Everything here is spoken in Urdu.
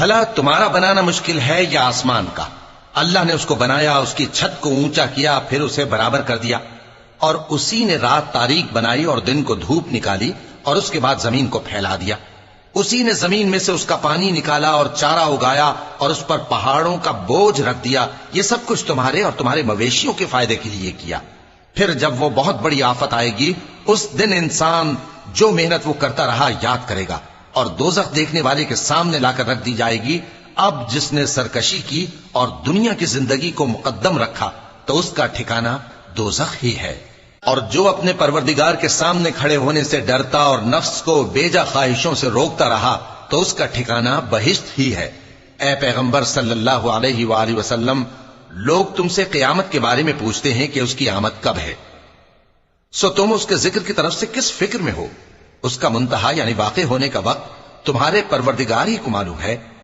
بھلا تمہارا بنانا مشکل ہے یا آسمان کا؟ اللہ نے اس کو بنایا، اس کی چھت کو اونچا کیا، پھر اسے برابر کر دیا، اور اسی نے رات تاریک بنائی اور دن کو دھوپ نکالی، اور اس کے بعد زمین کو پھیلا دیا۔ اسی نے زمین میں سے اس کا پانی نکالا اور چارہ اگایا اور اس پر پہاڑوں کا بوجھ رکھ دیا۔ یہ سب کچھ تمہارے اور تمہارے مویشیوں کے فائدے کے لیے کیا۔ پھر جب وہ بہت بڑی آفت آئے گی، اس دن انسان جو محنت وہ کرتا رہا یاد کرے گا، اور دوزخ دیکھنے والے کے سامنے لا کر رکھ دی جائے گی۔ اب جس نے سرکشی کی اور دنیا کی زندگی کو مقدم رکھا تو اس کا ٹھکانہ دوزخ ہی ہے۔ اور جو اپنے پروردگار کے سامنے کھڑے ہونے سے ڈرتا اور نفس کو بیجا خواہشوں سے روکتا رہا تو اس کا ٹھکانہ بہشت ہی ہے۔ اے پیغمبر صلی اللہ علیہ وآلہ وسلم، لوگ تم سے قیامت کے بارے میں پوچھتے ہیں کہ اس کی آمد کب ہے، سو تم اس کے ذکر کی طرف سے کس فکر میں ہو؟ اس کا منتہا یعنی واقع ہونے کا وقت تمہارے پروردگار ہی کو معلوم ہے۔